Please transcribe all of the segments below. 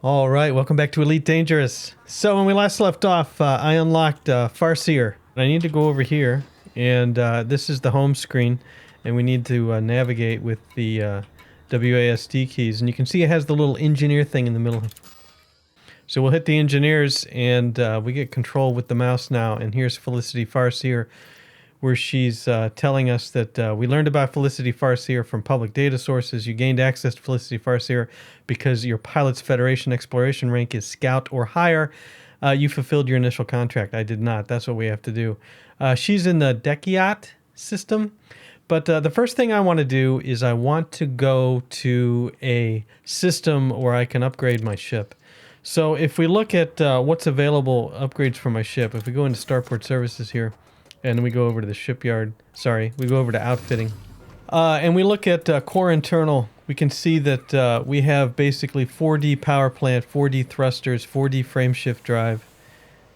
All right, welcome back to Elite Dangerous. So when we last left off, I unlocked Farseer. I need to go over here, and this is the home screen, and we need to navigate with the WASD keys. And you can see it has the little engineer thing in the middle. So we'll hit the engineers, and we get control with the mouse now. And here's Felicity Farseer, where she's telling us that we learned about Felicity Farseer from public data sources. You gained access to Felicity Farseer because your Pilots Federation exploration rank is Scout or higher. You fulfilled your initial contract. I did not. That's what we have to do. She's in the Dekiat system. But the first thing I want to do is I want to go to a system where I can upgrade my ship. So if we look at what's available upgrades for my ship, if we go into Starport Services here, and we go over to the shipyard. Sorry, we go over to outfitting. And we look at core internal. We can see that we have basically 4D power plant, 4D thrusters, 4D frameshift drive.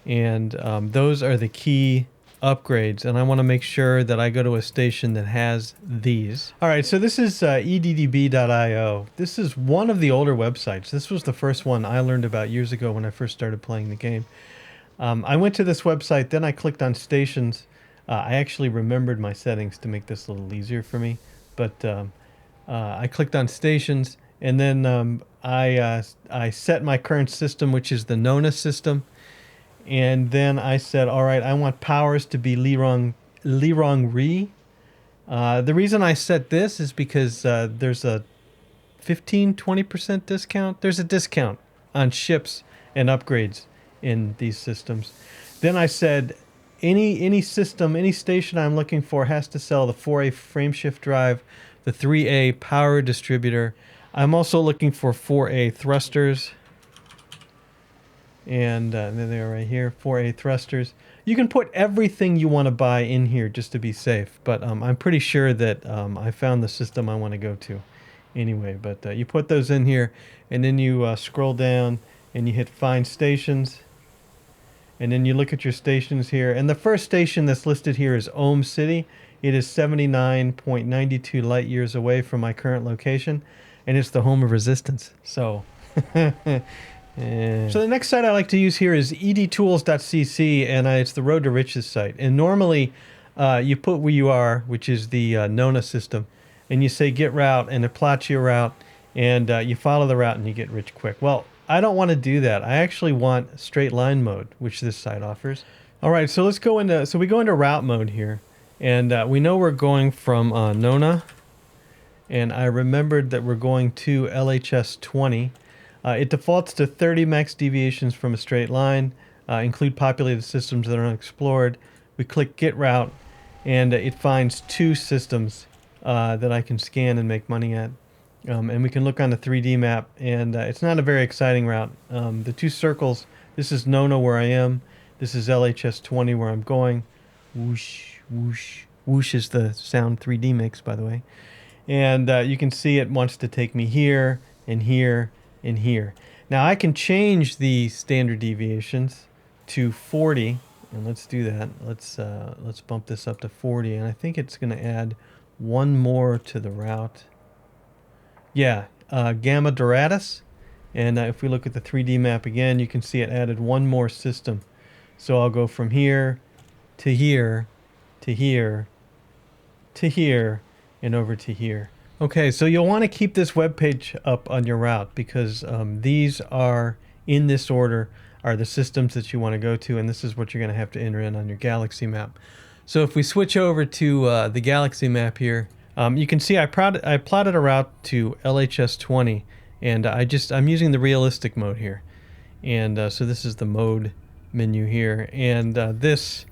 And those are the key upgrades. And I want to make sure that I go to a station that has these. All right, so this is eddb.io. This is one of the older websites. This was the first one I learned about years ago when I first started playing the game. I went to this website, then I clicked on stations. I actually remembered my settings to make this a little easier for me, but I clicked on stations, and then I set my current system, which is the Nona system, and then I said, all right, I want powers to be Lirong Ri. The reason I set this is because there's a 15-20% discount. There's a discount on ships and upgrades in these systems. Then I said, any system, any station I'm looking for has to sell the 4A frameshift drive, the 3A power distributor. I'm also looking for 4A thrusters. And there they are right here, 4A thrusters. You can put everything you want to buy in here just to be safe. But I'm pretty sure that I found the system I want to go to anyway. But you put those in here, and then you scroll down, and you hit Find Stations. And then you look at your stations here. And the first station that's listed here is Ohm City. It is 79.92 light years away from my current location. And it's the home of Resistance. So, So the next site I like to use here is edtools.cc. And it's the Road to Riches site. And normally you put where you are, which is the Nona system. And you say get route, and it plots your route. And you follow the route, and you get rich quick. Well, I don't want to do that. I actually want straight line mode, which this site offers. All right, so let's go into, we go into route mode here, and we know we're going from Nona, and I remembered that we're going to LHS 20. It defaults to 30 max deviations from a straight line, include populated systems that are unexplored. We click get route, and it finds two systems that I can scan and make money at. And we can look on the 3D map, and it's not a very exciting route. The two circles, this is Nona where I am. This is LHS 20 where I'm going. Whoosh, whoosh. Whoosh is the sound 3D mix, by the way. And you can see it wants to take me here, and here, and here. Now I can change the standard deviations to 40, and let's do that. Let's bump this up to 40, and I think it's going to add one more to the route. Yeah, Gamma Doradus, and if we look at the 3D map again, you can see it added one more system. So I'll go from here, to here, to here, to here, and over to here. Okay, so you'll want to keep this web page up on your route, because these are, in this order, are the systems that you want to go to, and this is what you're going to have to enter in on your galaxy map. So if we switch over to the galaxy map here, you can see I plotted a route to LHS 20, and I'm using the realistic mode here. And so this is the mode menu here, and this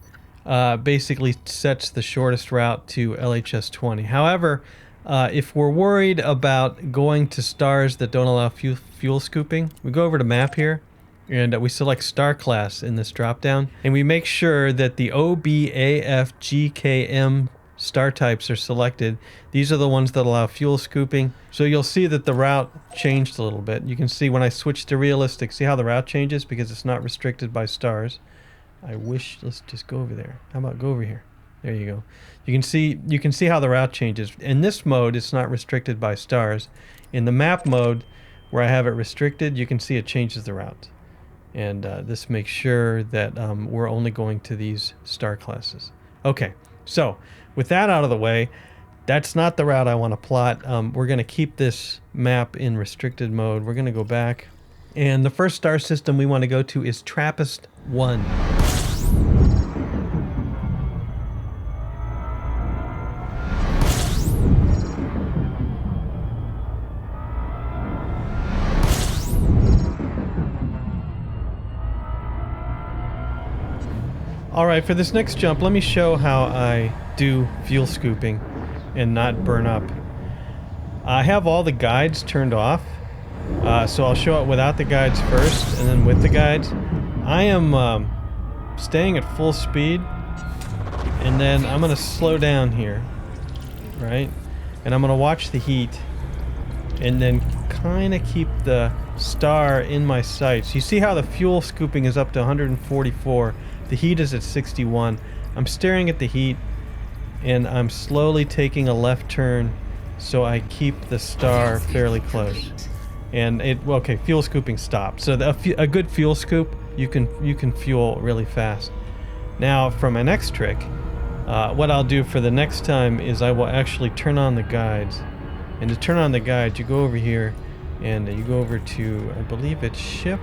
basically sets the shortest route to LHS 20. However, if we're worried about going to stars that don't allow fuel scooping, we go over to map here, and we select star class in this drop down, and we make sure that the OBAFGKM star types are selected. These are the ones that allow fuel scooping. So you'll see that the route changed a little bit. You can see when I switch to realistic, see how the route changes because it's not restricted by stars. Let's just go over there. How about go over here? There you go. You can see how the route changes. In this mode, it's not restricted by stars. In the map mode, where I have it restricted, you can see it changes the route. And this makes sure that we're only going to these star classes. Okay, so with that out of the way, that's not the route I want to plot. We're going to keep this map in restricted mode. We're going to go back. And the first star system we want to go to is TRAPPIST 1. Alright, for this next jump, let me show how I do fuel scooping and not burn up. I have all the guides turned off, so I'll show it without the guides first, and then with the guides. I am staying at full speed, and then I'm going to slow down here, right? And I'm going to watch the heat, and then kind of keep the star in my sights. You see how the fuel scooping is up to 144. The heat is at 61. I'm staring at the heat, and I'm slowly taking a left turn so I keep the star fairly close. And okay, fuel scooping stopped. So a good fuel scoop, you can fuel really fast. Now for my next trick, what I'll do for the next time is I will actually turn on the guides. And to turn on the guides, you go over here and you go over to, I believe it's ship.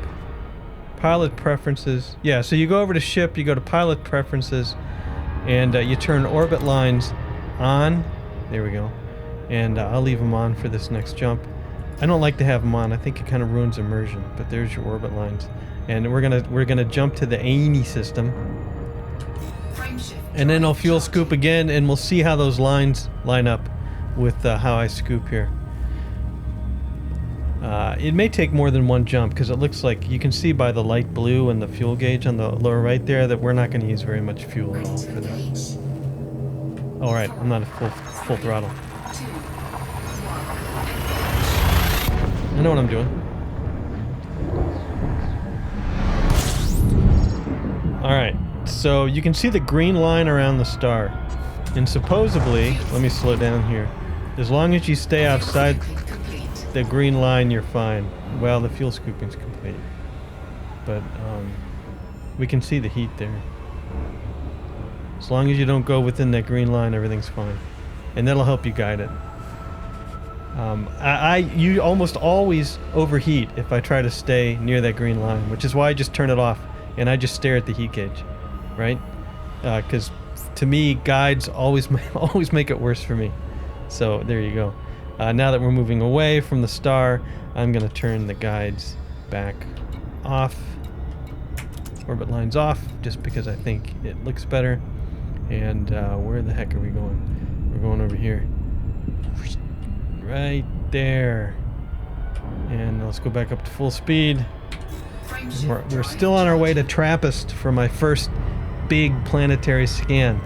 Pilot preferences. Yeah, so you go over to ship, you go to pilot preferences, and you turn orbit lines on. There we go. And I'll leave them on for this next jump. I don't like to have them on. I think it kind of ruins immersion. But there's your orbit lines, and we're gonna jump to the ANI system, and then I'll fuel scoop again, and we'll see how those lines line up with how I scoop here. It may take more than one jump because it looks like you can see by the light blue and the fuel gauge on the lower right there that we're not going to use very much fuel at all for this. Alright, I'm not at full throttle. I know what I'm doing. Alright, so you can see the green line around the star. And supposedly, let me slow down here, as long as you stay outside the green line, you're fine. Well, the fuel scooping's complete, but we can see the heat there. As long as you don't go within that green line, everything's fine, and that'll help you guide it. You almost always overheat if I try to stay near that green line, which is why I just turn it off and I just stare at the heat gauge, right? Because to me, guides always make it worse for me. So there you go. Now that we're moving away from the star, I'm going to turn the guides back off. Orbit lines off, just because I think it looks better. And where the heck are we going? We're going over here. Right there. And let's go back up to full speed. We're still on our way to TRAPPIST for my first big planetary scan.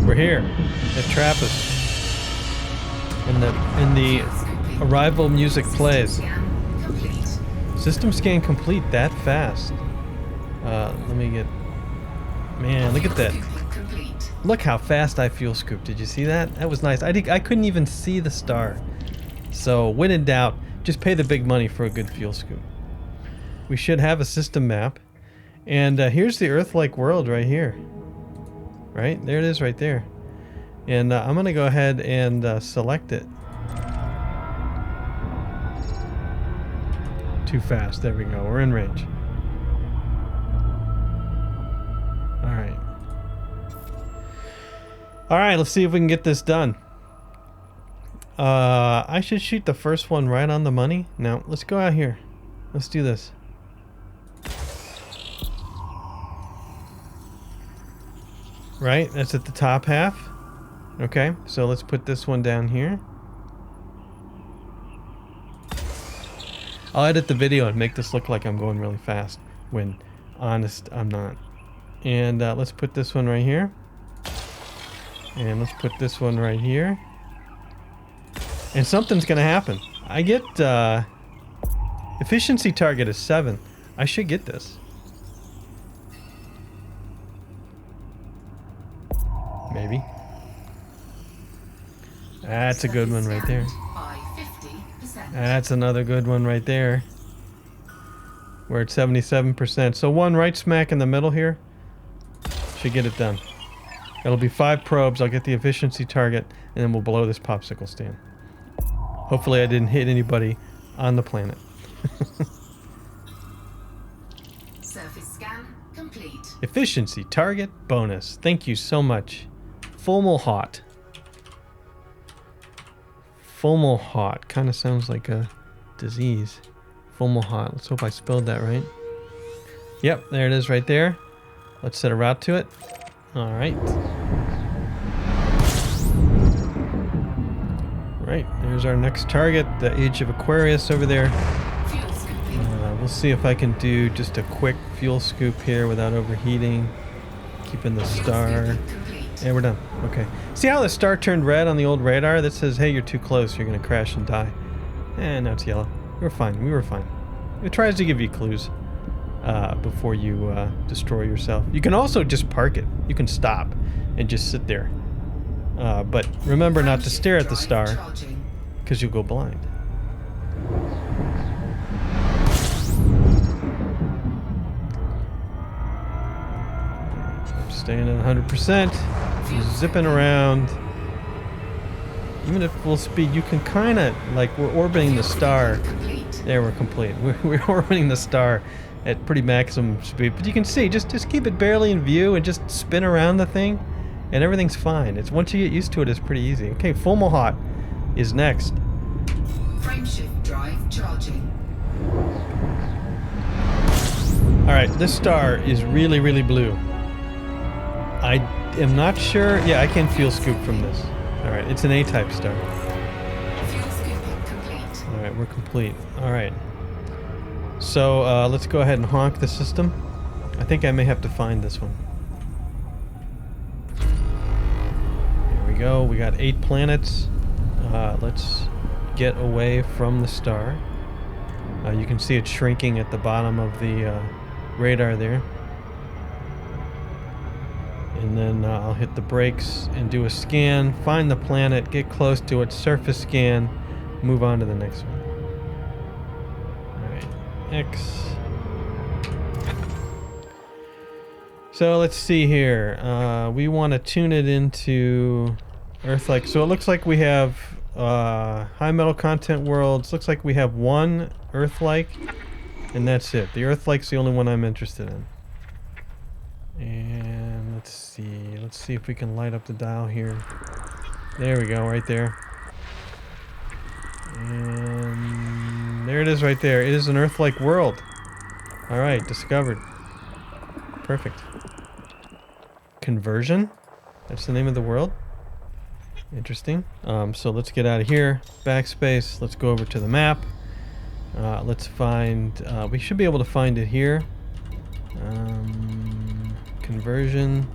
We're here at TRAPPIST, and the arrival music plays. System scan complete that fast. Let me get. Man, look at that! Look how fast I fuel scooped. Did you see that? That was nice. I couldn't even see the star. So when in doubt, just pay the big money for a good fuel scoop. We should have a system map, and here's the Earth-like world right here. Right? There it is right there. And I'm going to go ahead and select it. Too fast. There we go. We're in range. Alright. Alright, let's see if we can get this done. I should shoot the first one right on the money. Now, let's go out here. Let's do this. Right, that's at the top half. Okay, so let's put this one down here. I'll edit the video and make this look like I'm going really fast, when honest I'm not. And let's put this one right here. And let's put this one right here. And something's gonna happen. I get efficiency target is 7. I should get this. Maybe. That's a good one right there. That's another good one right there. We're at 77%. So one right smack in the middle here should get it done. It'll be 5 probes. I'll get the efficiency target, and then we'll blow this popsicle stand. Hopefully I didn't hit anybody on the planet. Surface scan complete. Efficiency target bonus. Thank you so much. Fomalhaut. Fomalhaut. Kind of sounds like a disease. Fomalhaut. Let's hope I spelled that right. Yep, there it is right there. Let's set a route to it. All right. Right, there's our next target, the Age of Aquarius over there. We'll see if I can do just a quick fuel scoop here without overheating. Keeping the star. Yeah, we're done. Okay. See how the star turned red on the old radar? That says, hey, you're too close, you're going to crash and die. And now it's yellow. We're fine. We were fine. It tries to give you clues before you destroy yourself. You can also just park it. You can stop and just sit there. But remember not to stare at the star, because you'll go blind. I'm staying at 100%, zipping around. Even at full speed, you can kind of, like, we're orbiting the star. There, we're complete. We're orbiting the star at pretty maximum speed. But you can see, just keep it barely in view and just spin around the thing. And everything's fine. It's once you get used to it, it's pretty easy. Okay, Fomalhaut is next. Frameshift drive charging. All right, this star is really, really blue. I am not sure. Yeah, I can fuel scoop from this. All right, it's an A-type star. Fuel scooping complete. All right, we're complete. All right. So let's go ahead and honk the system. I think I may have to find this one. Go. We got 8 planets. Let's get away from the star. You can see it shrinking at the bottom of the radar there. And then I'll hit the brakes and do a scan, find the planet, get close to it, surface scan, move on to the next one. Alright, X. So let's see here. We want to tune it into Earth-like. So it looks like we have high metal content worlds. Looks like we have one Earth-like, and that's it. The Earth-like's the only one I'm interested in. And let's see. Let's see if we can light up the dial here. There we go, right there. And there it is right there. It is an Earth-like world. All right, discovered. Perfect. Conversion? That's the name of the world? Interesting. So let's get out of here. Backspace. Let's go over to the map. Let's find... we should be able to find it here. Conversion.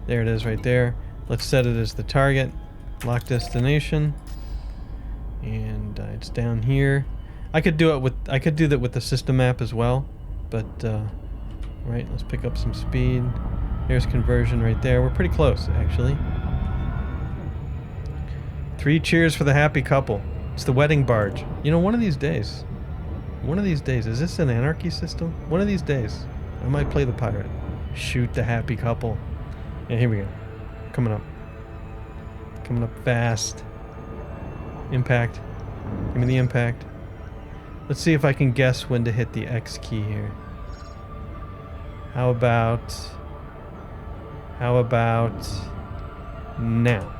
There it is right there. Let's set it as the target. Lock destination. And it's down here. I could do it with... I could do that with the system map as well. But... right, let's pick up some speed. There's conversion right there. We're pretty close, actually. 3 cheers for the happy couple. It's the wedding barge. You know, one of these days, is this an anarchy system? One of these days, I might play the pirate. Shoot the happy couple. Yeah, here we go. Coming up. Coming up fast. Impact. Give me the impact. Let's see if I can guess when to hit the X key here. How about now?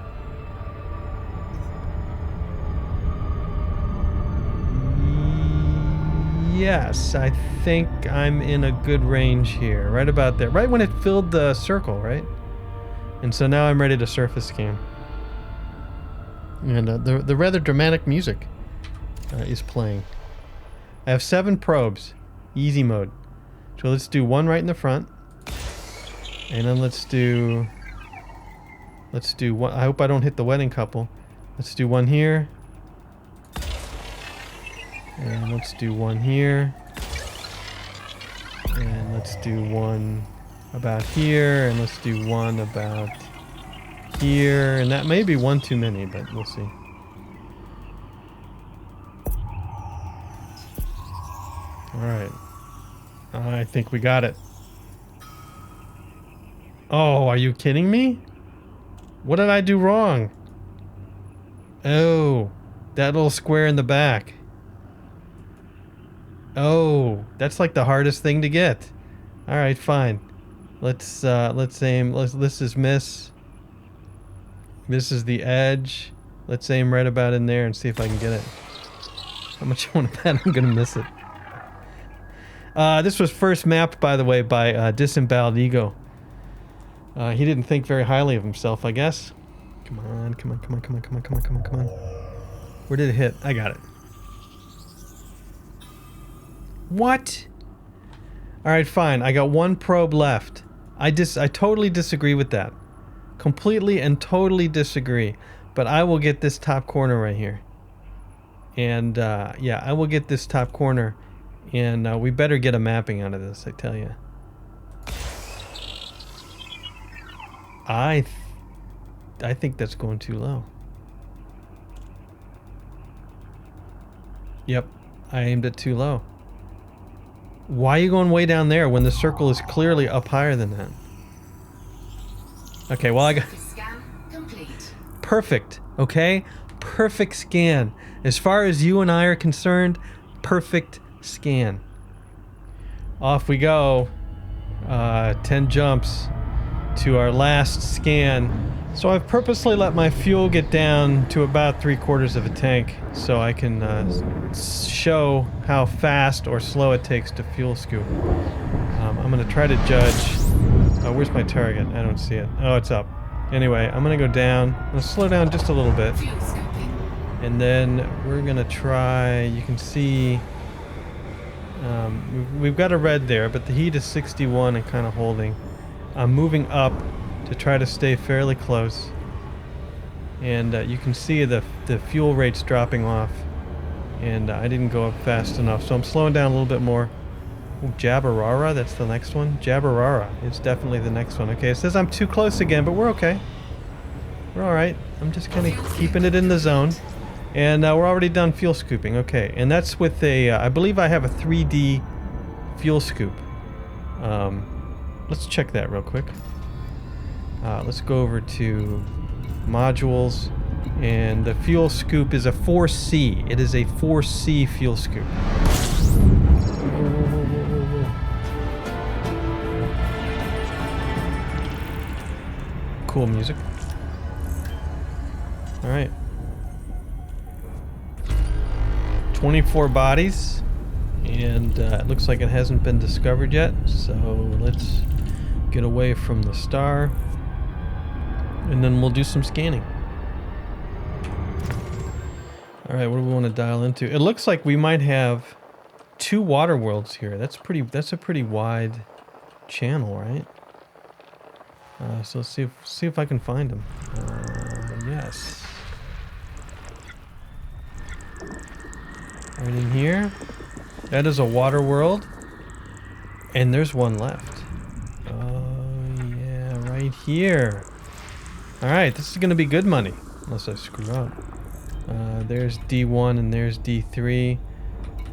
Yes, I think I'm in a good range here. Right about there. Right when it filled the circle, right? And so now I'm ready to surface scan. And the rather dramatic music is playing. I have 7 probes. Easy mode. So let's do one right in the front. And then let's do Let's do one. I hope I don't hit the wedding couple. Let's do one here. And let's do one here. And let's do one about here. And let's do one about here. And that may be one too many, but we'll see. Alright. I think we got it. Oh, are you kidding me? What did I do wrong? Oh, that little square in the back. Oh, that's like the hardest thing to get. Alright, fine. Let's aim. This is miss. This is the edge. Let's aim right about in there and see if I can get it. How much I want to bet I'm gonna miss it. This was first mapped, by the way, by Disemboweled Ego. He didn't think very highly of himself, I guess. Come on, come on, come on, come on, come on, come on, come on, come on. Where did it hit? I got it. What? Alright, fine. I got one probe left. I totally disagree with that. Completely and totally disagree. But I will get this top corner right here. And, yeah, I will get this top corner. And we better get a mapping out of this, I tell you. I think that's going too low. Yep, I aimed it too low. Why are you going way down there when the circle is clearly up higher than that? Okay, well I got... Scan complete. Perfect, okay? Perfect scan. As far as you and I are concerned, perfect scan. Off we go. 10 jumps to our last scan. So I've purposely let my fuel get down to about 3/4 of a tank so I can show how fast or slow it takes to fuel scoop. I'm going to try to judge... where's my target? I don't see it. Oh, it's up. Anyway, I'm going to go down. I'm going to slow down just a little bit. Fuel scooping. And then we're going to try... You can see... we've got a red there, but the heat is 61 and kind of holding. I'm moving up to try to stay fairly close. And you can see the fuel rate's dropping off. And I didn't go up fast enough, so I'm slowing down a little bit more. Ooh, Jabberara, that's the next one. Jabberara is definitely the next one. Okay, it says I'm too close again, but we're okay. We're alright. I'm just kind of keeping it in the zone. And we're already done fuel scooping. Okay, and that's with a... I believe I have a 3D fuel scoop. Let's check that real quick. Let's go over to modules, and the fuel scoop is a 4C. It is a 4C fuel scoop. Cool music. All right. 24 bodies, and it looks like it hasn't been discovered yet. So let's get away from the star. And then we'll do some scanning. Alright, what do we want to dial into? It looks like we might have 2 water worlds here. That's a pretty wide channel, right? So let's see if I can find them. Yes. Right in here. That is a water world. And there's one left. Oh yeah, right here. Alright, this is going to be good money, unless I screw up. There's D1 and there's D3.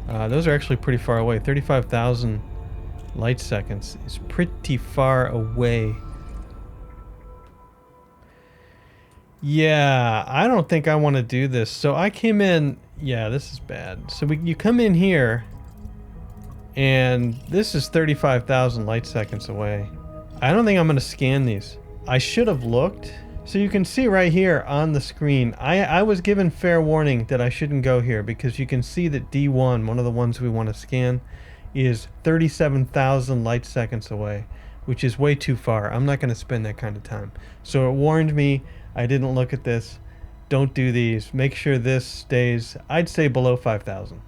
Those are actually pretty far away. 35,000 light seconds is pretty far away. Yeah, I don't think I want to do this. So I came in... Yeah, this is bad. So you come in here, and this is 35,000 light seconds away. I don't think I'm going to scan these. I should have looked... So you can see right here on the screen, I was given fair warning that I shouldn't go here because you can see that D1, one of the ones we want to scan, is 37,000 light seconds away, which is way too far. I'm not going to spend that kind of time. So it warned me. I didn't look at this. Don't do these. Make sure this stays, I'd say, below 5,000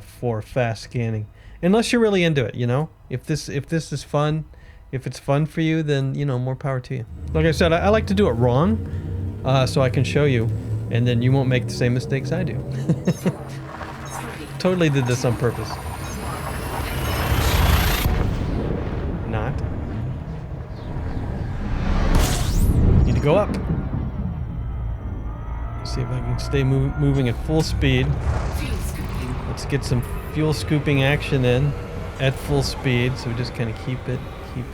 for fast scanning. Unless you're really into it, you know? If this is fun If it's fun for you, then, you know, more power to you. Like I said, I like to do it wrong, so I can show you, and then you won't make the same mistakes I do. Totally did this on purpose. Not. Need to go up. See if I can stay moving at full speed. Let's get some fuel scooping action in at full speed. So we just kind of keep it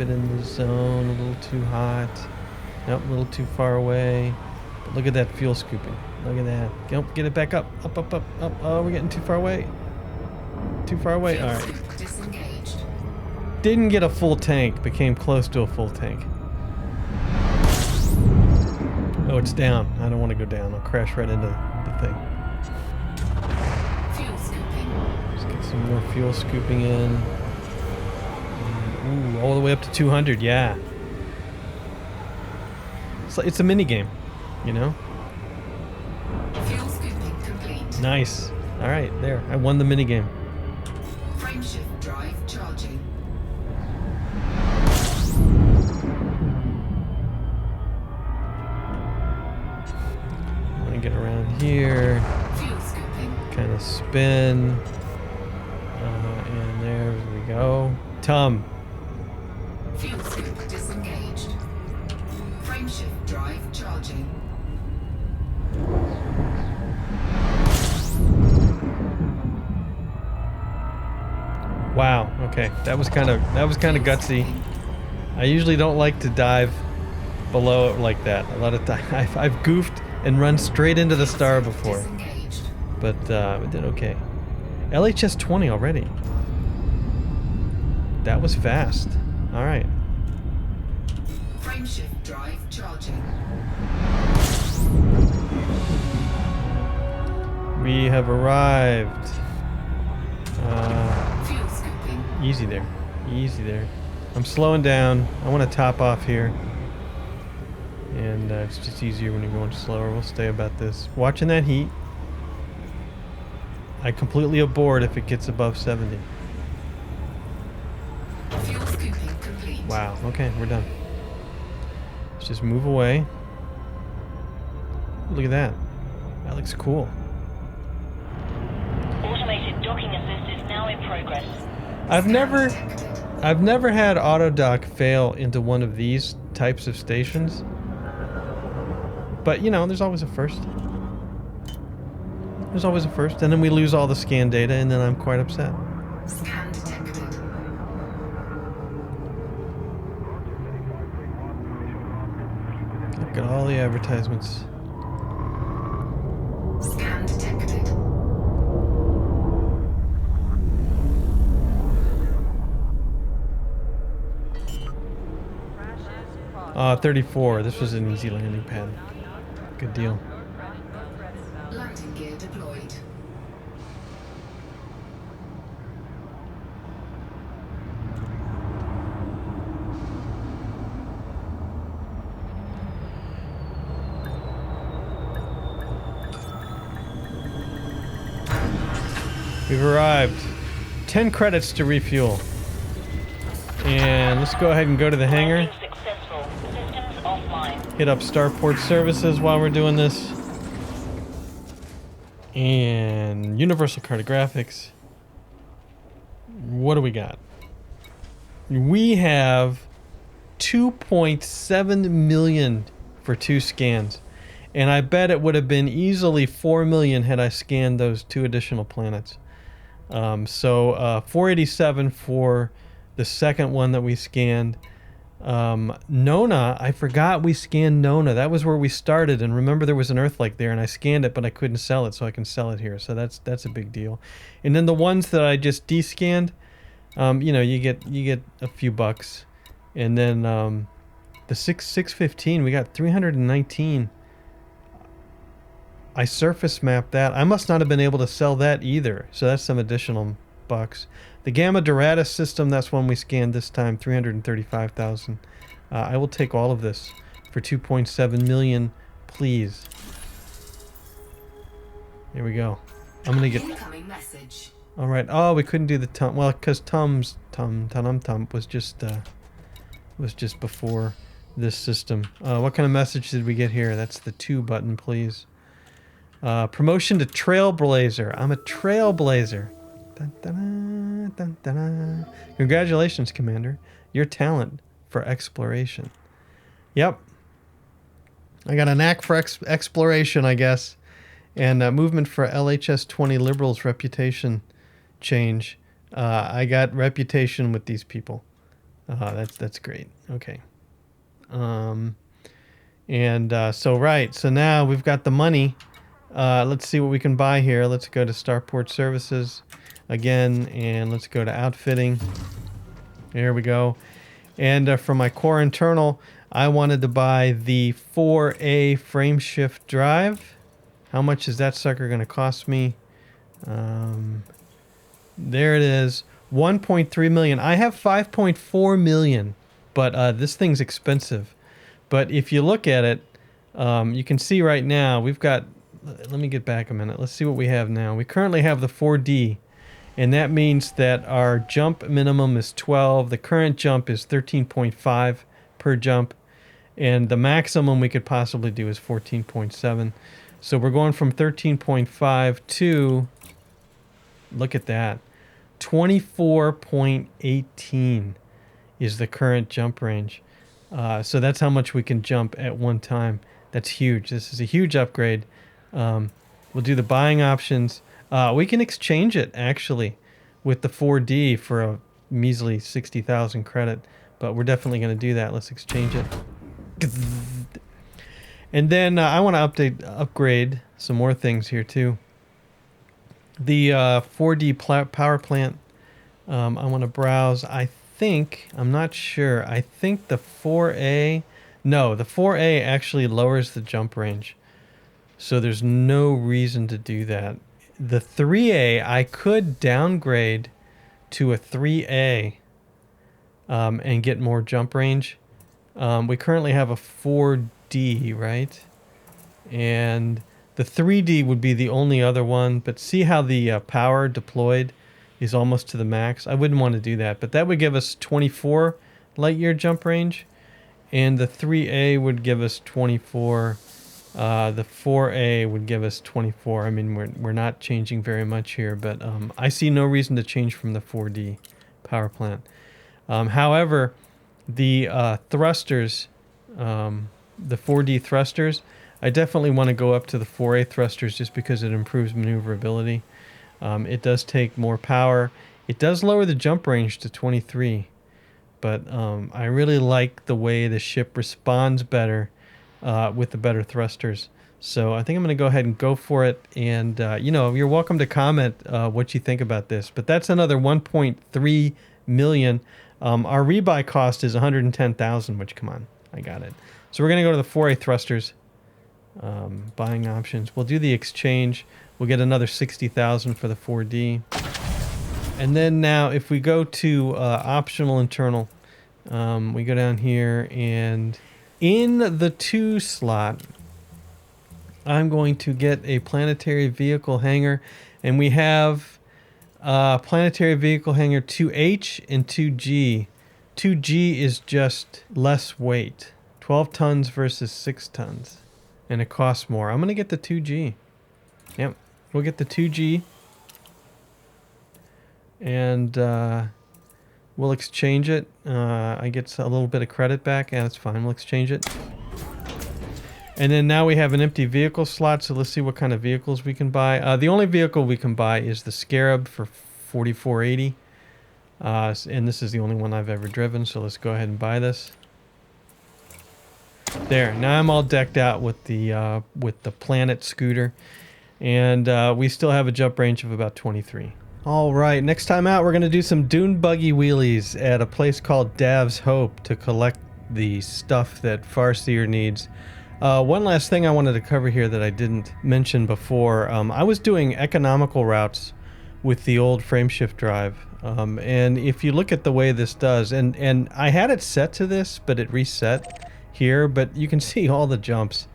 in the zone. A little too hot. Nope, a little too far away. But look at that fuel scooping. Look at that. Nope, get it back up. Up, up, up, up. Oh, we're getting too far away. Too far away. All right. Didn't get a full tank, but came close to a full tank. Oh, it's down. I don't want to go down. I'll crash right into the thing. Fuel scooping. Let's get some more fuel scooping in. Ooh, all the way up to 200. Yeah. It's a mini game, you know? Fuel scooping complete. Nice. All right, there. I won the mini game. Frameshift drive charging. I'm gonna get around here. Fuel scooping. Kind of spin. And there we go. Tom. Fuel scoop disengaged. Frameshift drive charging. Wow. Okay, that was kind of gutsy. I usually don't like to dive below it like that. A lot of times I've goofed and run straight into the star before, Disengaged. but we did okay. LHS 20 already. That was fast. All right. Frameshift drive charging. We have arrived. Fuel scooping. Easy there. Easy there. I'm slowing down. I want to top off here. And it's just easier when you're going slower. We'll stay about this. Watching that heat. I completely aboard if it gets above 70. Fuel scooping complete. Wow. Okay, we're done. Let's just move away. Look at that. That looks cool. Automated docking assist is now in progress. I've never had auto dock fail into one of these types of stations. But you know, there's always a first. There's always a first, and then we lose all the scan data, and then I'm quite upset. Scan detected. Look at all the advertisements. Scan detected. 34. This was an easy landing pad. Good deal. Landing gear deployed. We've arrived. 10 credits to refuel. And let's go ahead and go to the hangar. Landing successful. Systems offline. Hit up Starport Services while we're doing this. And Universal Cartographics. What do we got? We have 2.7 million for 2 scans. And I bet it would have been easily 4 million had I scanned those 2 additional planets. 487 for the second one that we scanned. Nona, I forgot we scanned Nona. That was where we started, and remember there was an Earth-like there, and I scanned it, but I couldn't sell it, so I can sell it here. So that's a big deal. And then the ones that I just descanned, you know, you get a few bucks, and then the 615 we got 319. I surface mapped that. I must not have been able to sell that either, so that's some additional bucks. The Gamma Doradus system, that's one we scanned this time, 335,000. I will take all of this for 2.7 million, please. Here we go. I'm gonna get. Incoming message. All right. Oh, we couldn't do the Tum. Well, because Tum was just was just before this system. What kind of message did we get here? That's the 2 button, please. Promotion to Trailblazer. I'm a Trailblazer. Dun, dun, dun, dun, dun. Congratulations, Commander. Your talent for exploration. Yep. I got a knack for exploration, I guess. And movement for LHS 20 Liberals reputation change. I got reputation with these people. That's great. Okay. So now we've got the money. Let's see what we can buy here. Let's go to Starport Services again, and let's go to Outfitting. There we go. And for my core internal, I wanted to buy the 4A Frameshift drive. How much is that sucker going to cost me? There it is. 1.3 million. I have 5.4 million, but this thing's expensive. But if you look at it, you can see right now we've got... Let me get back a minute. Let's see what we have now. We currently have the 4D, and that means that our jump minimum is 12. The current jump is 13.5 per jump, and the maximum we could possibly do is 14.7. So we're going from 13.5 to, look at that, 24.18 is the current jump range. So that's how much we can jump at one time. That's huge. This is a huge upgrade. We'll do the buying options. We can exchange it, actually, with the 4D for a measly 60,000 credit. But we're definitely going to do that. Let's exchange it. And then I want to upgrade some more things here, too. The 4D power plant, I want to browse. I'm not sure. I think the 4A... No, the 4A actually lowers the jump range. So there's no reason to do that. The 3A, I could downgrade to a 3A and get more jump range. We currently have a 4D, right? And the 3D would be the only other one. But see how the power deployed is almost to the max? I wouldn't want to do that. But that would give us 24 light year jump range. And the 3A would give us 24. The 4A would give us 24. I mean, we're not changing very much here, but I see no reason to change from the 4D power plant. However, the thrusters, the 4D thrusters, I definitely want to go up to the 4A thrusters just because it improves maneuverability. It does take more power. It does lower the jump range to 23, but I really like the way the ship responds better with the better thrusters. So I think I'm going to go ahead and go for it. And, you're welcome to comment what you think about this. But that's another 1.3 million. Our rebuy cost is 110,000, which, come on, I got it. So we're going to go to the 4A thrusters. Buying options. We'll do the exchange. We'll get another 60,000 for the 4D. And then now if we go to optional internal, we go down here, and in the 2 slot, I'm going to get a planetary vehicle hangar, and we have planetary vehicle hangar 2H and 2G. 2G is just less weight, 12 tons versus 6 tons, and it costs more. I'm going to get the 2G. Yep, we'll get the 2G, and we'll exchange it. I get a little bit of credit back. Yeah, that's fine. We'll exchange it. And then now we have an empty vehicle slot, so let's see what kind of vehicles we can buy. The only vehicle we can buy is the Scarab for 4480. And this is the only one I've ever driven, so let's go ahead and buy this. There, now I'm all decked out with the Planet scooter. And we still have a jump range of about 23. All right, next time out, we're going to do some dune buggy wheelies at a place called Dav's Hope to collect the stuff that Farseer needs. One last thing I wanted to cover here that I didn't mention before. I was doing economical routes with the old Frameshift drive. And if you look at the way this does, and I had it set to this, but it reset here, but you can see all the jumps.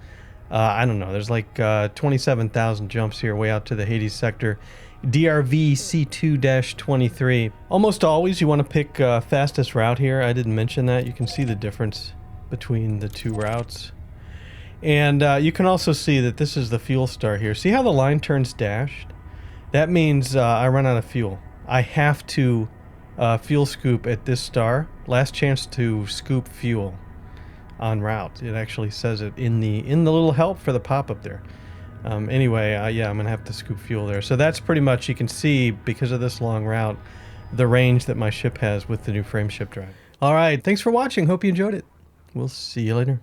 I don't know, there's like 27,000 jumps here way out to the Hades sector. DRV C2-23. Almost always you want to pick fastest route here. I didn't mention that. You can see the difference between the two routes. And you can also see that this is the fuel star here. See how the line turns dashed? That means I run out of fuel. I have to fuel scoop at this star. Last chance to scoop fuel en route. It actually says it in the little help for the pop-up there. Anyway, yeah, I'm gonna have to scoop fuel there. So that's pretty much, you can see, because of this long route, the range that my ship has with the new Frameshift drive. All right, thanks for watching. Hope you enjoyed it. We'll see you later.